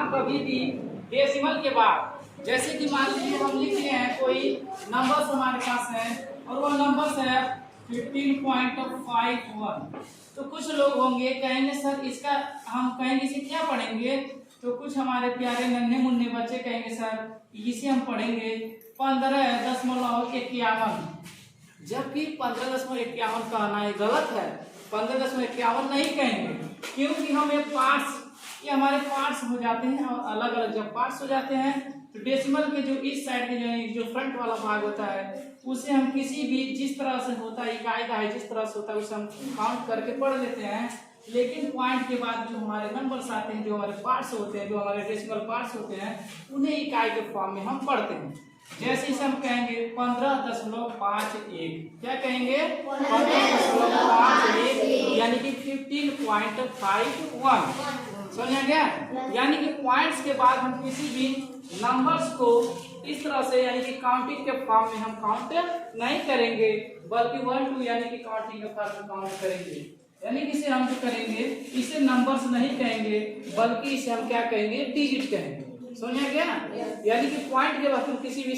आप कभी भी डेसिमल के बाद, जैसे कि मान लीजिए हम लिख रहे हैं कोई नंबर्स हमारे पास है और वो नंबर्स है 15.51, तो कुछ लोग होंगे कहेंगे सर इसका, हम कहेंगे इसे क्या पढ़ेंगे, तो कुछ हमारे प्यारे नन्हे मुन्ने बच्चे कहेंगे सर इसे हम पढ़ेंगे 15.51, जबकि 15.51 कहना है गलत है। 15.51 नहीं कहेंगे, क्योंकि हम ये पार्ट्स, ये हमारे पार्ट्स हो जाते हैं और अलग अलग जब पार्ट्स हो जाते हैं तो डेसिमल के जो इस साइड के जो फ्रंट वाला भाग होता है उसे हम किसी भी जिस तरह से होता है कायदा है जिस तरह से होता है उसे हम काउंट करके पढ़ लेते हैं, लेकिन पॉइंट के बाद जो हमारे नंबर्स आते हैं, जो हमारे पार्ट्स होते हैं, जो हमारे डेसिमल पार्ट्स होते हैं, उन्हें इकाई के फॉर्म में हम पढ़ते हैं। जैसे इसे हम कहेंगे 15.51, क्या कहेंगे 15.51 यानी कि 15.51, समझ गया। यानी कि पॉइंट्स के बाद हम किसी भी नंबर्स को इस तरह से यानी कि काउंटिंग के फॉर्म में हम काउंट नहीं करेंगे, बल्कि 1 2 यानी कि काउंटिंग के फॉर्म में काउंट करेंगे। यानी कि इसे हम जो करेंगे इसे नंबर्स नहीं कहेंगे, बल्कि इसे हम क्या कहेंगे, डिजिट कहेंगे। समझ गया। यानी कि पॉइंट के बाद हम किसी भी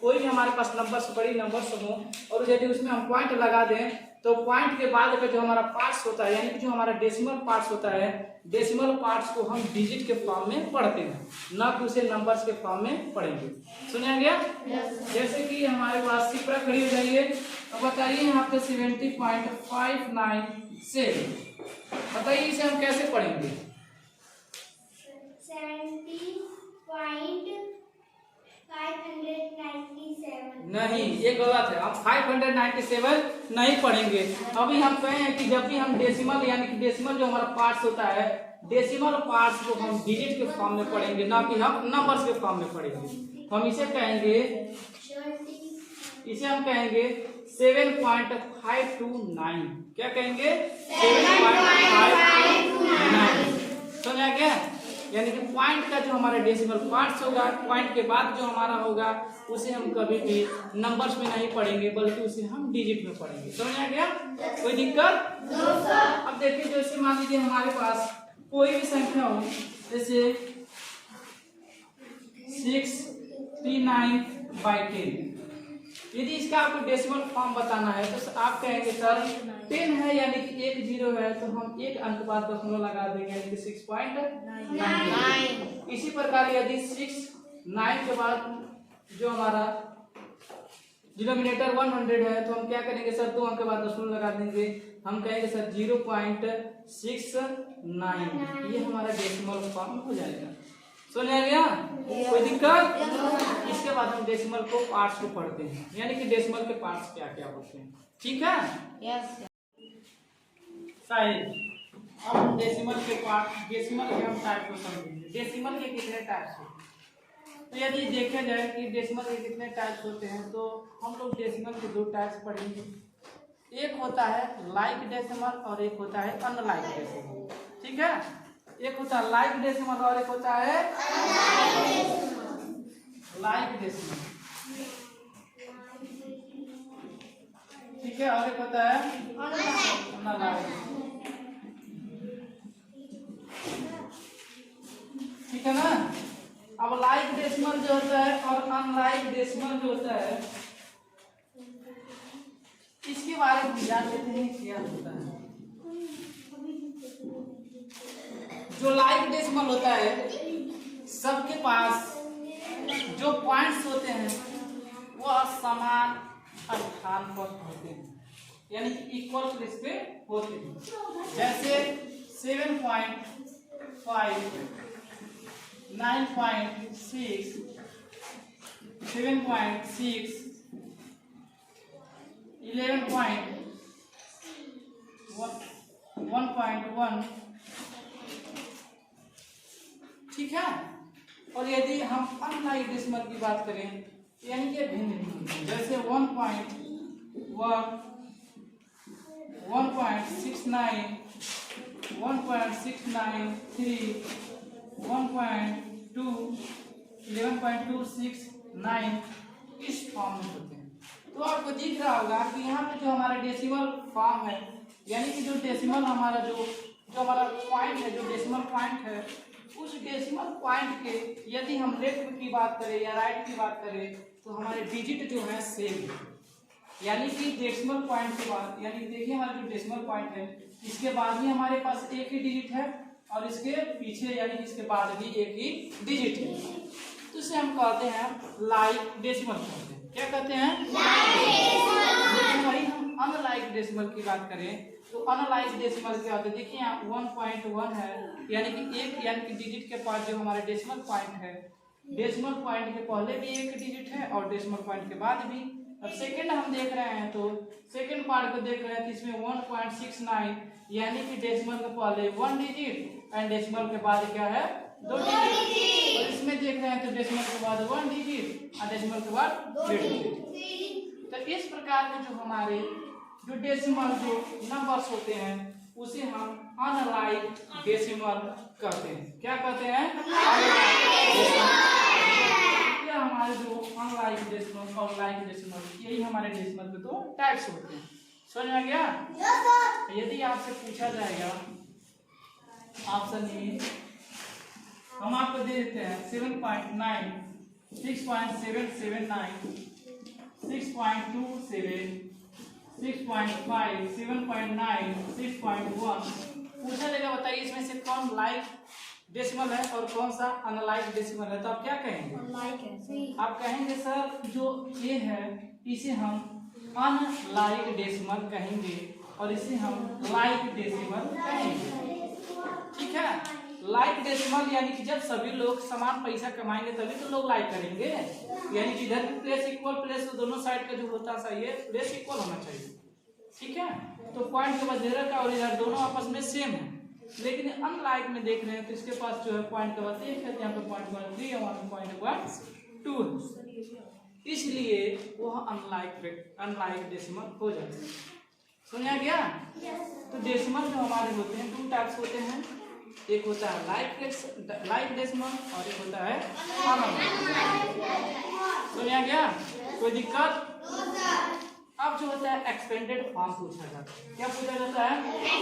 कोई भी हमारे पास नंबर्स, बड़ी नंबर्स हो और यदि उसमें हम पॉइंट लगा दें तो पॉइंट के बाद का जो हमारा पार्ट्स होता है यानी कि जो हमारा डेसिमल पार्ट्स होता है, डेसिमल पार्ट्स को हम डिजिट के फॉर्म में पढ़ते हैं, ना कि उसे नंबर्स के फॉर्म में पढ़ेंगे। सुना गया। जैसे कि हमारे पास सिपरा खड़ी हो जाइए, तो बताइए यहाँ पे 70.597, बताइए इसे हम कैसे पढ़ेंगे। 70.597 नहीं, ये गलत है। हम 597 नहीं पढ़ेंगे। अभी हम कहे हैं कि जब भी हम डेसिमल यानी कि डेसिमल जो हमारा पार्ट्स होता है, डेसिमल पार्ट्स को हम डिजिट के फॉर्म में पढ़ेंगे, ना कि हम नंबर्स के फॉर्म में पढ़ेंगे। हम इसे कहेंगे, इसे हम कहेंगे 7.529, क्या कहेंगे 7.529, समझा क्या। यानी कि पॉइंट का जो हमारा डेसिमल पार्ट्स होगा, पॉइंट के बाद जो हमारा होगा उसे हम कभी भी नंबर्स में नहीं पढ़ेंगे, बल्कि उसे हम डिजिट में पढ़ेंगे। समझ आ गया। कोई दिक्कत। अब देखिए, जैसे मान लीजिए हमारे पास कोई भी संख्या हो, जैसे 69/10, यदि इसका आपको डेसिमल फॉर्म बताना है तो आप कहेंगे सर 10 है यानी कि 1 0 है, तो हम एक अंक बाद दशमलव लगा देंगे यानी कि 6.9। इसी प्रकार यदि 69 के बाद जो हमारा डिनोमिनेटर 100 है तो हम क्या करेंगे सर, 2 अंक के बाद दशमलव लगा देंगे, हम कहेंगे सर 0.69, ये हमारा डेसिमल फॉर्म हो जाएगा। समझ आ गया। कोई दिक्कत। इसके बाद हम डेसिमल को पार्ट्स को पढ़ते हैं, यानी कि डेसिमल के पार्ट्स क्या क्या होते हैं। ठीक है। यस। साइज। अब हम डेसिमल के पार्ट, डेसिमल के हम टाइप को समझेंगे। डेसिमल के कितने टाइप्स होते हैं, तो यदि देखा जाए कि डेसिमल के कितने टाइप्स होते हैं तो हम लोग डेसिमल के 2 टाइप्स पढ़ेंगे। एक होता है लाइक डेसिमल और एक होता है अनलाइक डेसिमल। ठीक है। एक होता है लाइक डेसिमल और एक होता है लाइक डेसिमल। ठीक है। और एक होता है अनलाइक। ठीक है ना। अब लाइक डेसिमल जो होता है और अनलाइक डेसिमल जो होता है, इसके बारे में जान लेते हैं क्या होता है। जो लाइक डेसिमल होता है, सबके पास जो पॉइंट्स होते हैं वो समान स्थान पर होते हैं, यानी कि इक्वल प्लेस पे होते हैं। जैसे 7.5, 9.6, 7.6, 11.1, ठीक है। और यदि हम अनलाइक डेसिमल की बात करें यानी कि भिन्न भिन्न, जैसे 1.1, 1.69, 1.693, 1.2, 11.269 इस फॉर्म में होते हैं। तो आपको दिख रहा होगा कि यहाँ पे जो हमारा डेसिमल फॉर्म है, यानी कि जो डेसिमल हमारा जो हमारा पॉइंट है, जो डेसिमल पॉइंट है, उस डेसिमल डेसिमल पॉइंट के यदि हम लेफ्ट की बात करें या राइट की बात करें तो हमारे डिजिट जो है सेम है, यानी कि डेसिमल पॉइंट के बाद, यानी देखिए हमारा जो डेसिमल पॉइंट है इसके बाद भी हमारे पास एक ही डिजिट है और इसके पीछे यानी कि इसके बाद भी एक ही डिजिट है, तो इसे हम कहते हैं लाइक डेसिमल कहते हैं। क्या कहते हैं? लेकिन वही हम अनलाइक डेसिमल की बात करें तो अनलाइक डेसिमल क्या होता है? देखिए यहाँ 1.1 है, यानी कि एक यानी कि डिजिट के पास जो हमारा डेसिमल पॉइंट है, डेसिमल पॉइंट के पहले भी एक डिजिट है और डेसिमल पॉइंट के बाद भी। अब सेकंड हम देख रहे हैं तो सेकंड पार्ट को देख रहे हैं तो इसमें 1.69 यानी कि डेसिमल के पहले 1 डिजिट एंड डेसिमल के बाद क्या है 2 डिजिट, और इसमें देख रहे हैं तो डेसिमल के बाद 1 डिजिट और डेसिमल के बाद 2 डिजिट। तो इस प्रकार के जो हमारे जो डेसिमल जो नंबर्स होते हैं उसे हम अनलाइक डेसिमल कहते हैं। क्या कहते हैं? ये हमारे जो अनलाइक डेसिमल और लाइक डेसिमल, यही हमारे डेसिमल के दो टाइप्स होते हैं। समझ में आ गया? यदि आपसे पूछा जाएगा ऑप्शन ए, हम आपको दे देते हैं 7.9, 6.779, 6.27, 6.5, 7.9, 6.1 पूछा जाएगा। बताइए इसमें से कौन लाइक डेसिमल है और कौन सा अनलाइक डेसिमल है, तो आप क्या कहेंगे? अनलाइक है। आप कहेंगे सर जो ये है इसे हम अनलाइक डेसिमल कहेंगे और इसे हम लाइक डेसिमल कहेंगे। ठीक है, लाइक डेसिमल यानी कि जब सभी लोग समान पैसा कमाएंगे तभी तो लोग लाइक करेंगे, यानी कि इधर भी प्लेस इक्वल, प्लेस तो दोनों साइड का जो होता है प्लेस इक्वल होना चाहिए। ठीक है, तो पॉइंट के बाद 0 का और इधर दोनों आपस में सेम है। लेकिन अनलाइक में देख रहे हैं तो इसके पास जो है पॉइंट के बाद 1 है, यहाँ पे पॉइंट 3 और वहाँ पे पॉइंट 2 है, इसलिए वह अनलाइक डेसिमल हो जाता है। सुना गया? तो डेसिमल जो हमारे होते हैं 2 टाइप्स होते हैं, एक होता है लाइक डेसिमल और एक होता है अनलाइक। सुना गया? कोई दिक्कत? अब जो होता है एक्सपेंडेड फॉर्म पूछा जाता है। क्या पूछा जाता है?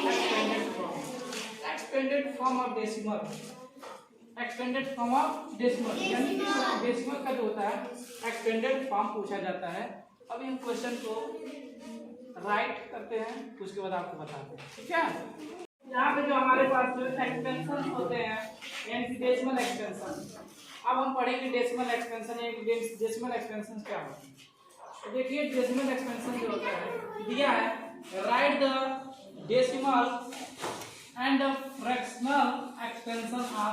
Expanded form. Expanded form of decimal, expanded form of decimal यानी कि डेसिमल का जो होता है एक्सपेंडेड फॉर्म पूछा जाता है। अभी हम क्वेश्चन को राइट करते हैं, उसके बाद आपको बताते हैं। ठीक है, यहाँ पे जो हमारे पास जो एक्सपेंशन होते हैं यानी कि डेसिमल एक्सपेंशन, अब हम पढ़ेंगे डेसिमल एक्सपेंशन यानी कि डेसिमल एक्सपेंशन क्या होता है। तो देखिए डेसिमल एक्सपेंशन जो होता है दिया है, right the decimal and the fractional expansion of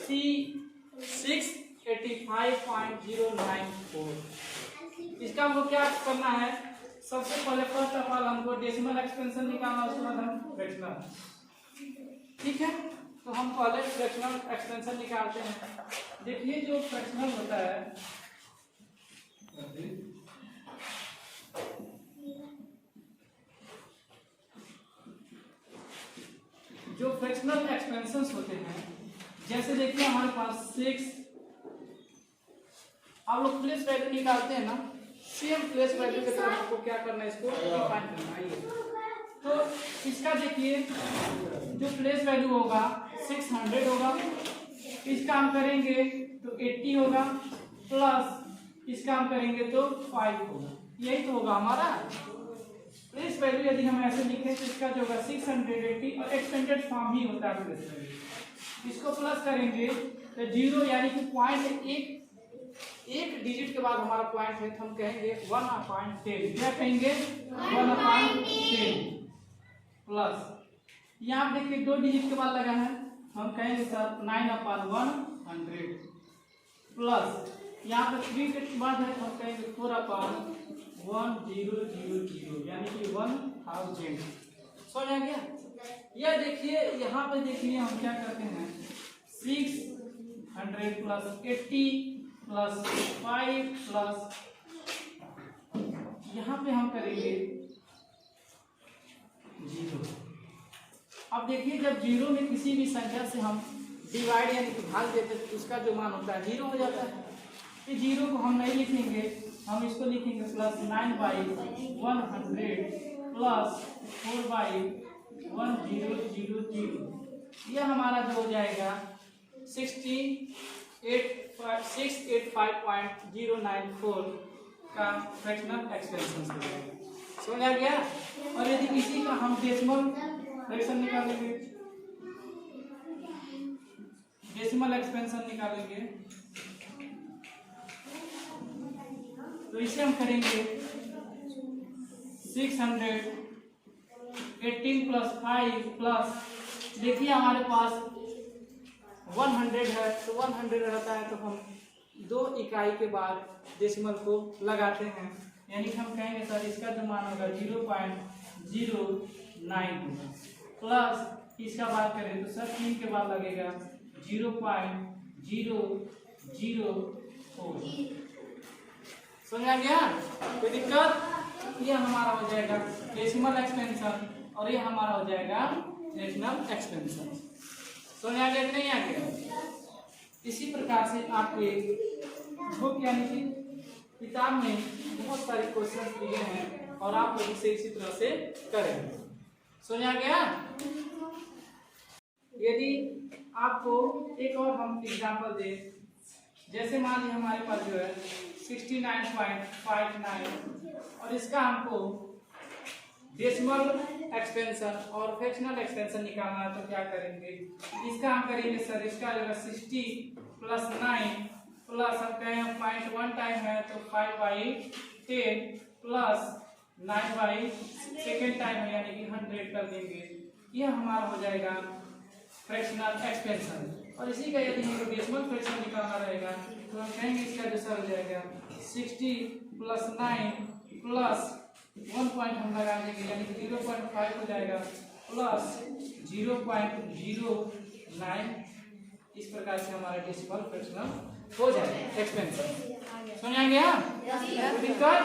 685.094। इसका हमको क्या करना है? सबसे पहले फर्स्ट ऑफ ऑल हमको डेसिमल एक्सपेंशन निकालना, उसके बाद हम फ्रैक्शनल। ठीक है, तो हम पहले फ्रैक्शनल एक्सपेंशन निकालते हैं। देखिए जो फ्रैक्शनल होता है जो फ्रैक्शनल एक्सपेंशंस होते हैं, जैसे देखिए हमारे पास 6, आप लोग प्लेस वैल्यू निकालते हैं ना, सेम प्लेस वैल्यू के साथ आपको क्या करना है, इसको डिफाइन करना है। तो इसका देखिए जो प्लेस वैल्यू होगा 600 होगा, इसका हम करेंगे तो 80 होगा, प्लस इसका हम करेंगे तो 5 होगा, यही तो होगा हमारा प्लेस वैल्यू। यदि हम ऐसे लिखें तो इसका जो होगा 680 और एक्सपेंडेड फॉर्म ही होता है प्लेस वैल्यू। इसको प्लस करेंगे तो 0 यानी कि पॉइंट एक डिजिट के बाद हमारा पॉइंट है तो हम कहेंगे 1/10। क्या कहेंगे? 1/10 प्लस यहाँ देखिए 2 डिजिट के बाद लगा है, हम कहेंगे सर 9/100 प्लस यहाँ पे 3 के बाद है तो हम कहेंगे 4/1000 यानी कि 1000। समझ आ गया? यह देखिए यहाँ पे देखिए हम क्या करते हैं 600 प्लस 80 प्लस 5 प्लस यहाँ पे हम करेंगे 0। अब देखिए जब 0 में किसी भी संख्या से हम डिवाइड यानी कि भाग देते हैं तो उसका जो मान होता है 0 हो जाता है। इस 0 को हम नहीं लिखेंगे, हम इसको लिखेंगे प्लस 9/100 प्लस 4/1000। यह हमारा जो हो जाएगा 685.094 का फ्रैक्शनल एक्सपेंशन हो जाएगा। समझ आ गया। और यदि इसी का हम डेसिमल फ्रैक्शन निकालेंगे, डेसिमल एक्सपेंशन निकालेंगे, तो इसे हम करेंगे 618 प्लस 5 प्लस, देखिए हमारे पास 100 है, तो 100 रहता है तो हम 2 इकाई के बाद डेसिमल को लगाते हैं, यानी कि हम कहेंगे सर इसका जो मान होगा 0.09 होगा, प्लस इसका बात करें तो सर 3 के बाद लगेगा 0.004। समझ आ गया। कोई दिक्कत? ये हमारा हो जाएगा डेसिमल एक्सपेंशन और ये हमारा हो जाएगा फ्रैक्शनल एक्सपेंशन। समझ आ गया कि नहीं आ गया? इसी प्रकार से आपके बुक यानी कि किताब में बहुत सारे क्वेश्चन दिए हैं और आप लोग इसे इसी तरह से करेंगे। समझ आ गया। यदि आपको एक और हम एग्जांपल दें, जैसे मान लीजिए हमारे पास जो है 69.59 और इसका हमको डेसिमल एक्सपेंशन और फ्रैक्शनल एक्सपेंशन निकालना है, तो क्या करेंगे, इसका हम करेंगे सर, इसका जो है 60 प्लस 9 प्लस हम कहें 0.1 टाइम है तो 5/10 प्लस 9/2 टाइम है यानी कि 100 कर देंगे। यह हमारा हो जाएगा फ्रैक्शनल एक्सपेंशन। और इसी का यदि हमको डेसिमल फ्रैक्शन निकालना रहेगा तो हम कहेंगे इसका जो सर हो जाएगा 60 प्लस 9 प्लस 1 पॉइंट हम लगा देंगे यानी कि 0.5 हो जाएगा प्लस 0.09। इस प्रकार से हमारा डेसिमल फ्रैक्शनल हो जाएगा एक्सपेंशन। समझ आ गया? दिक्कत?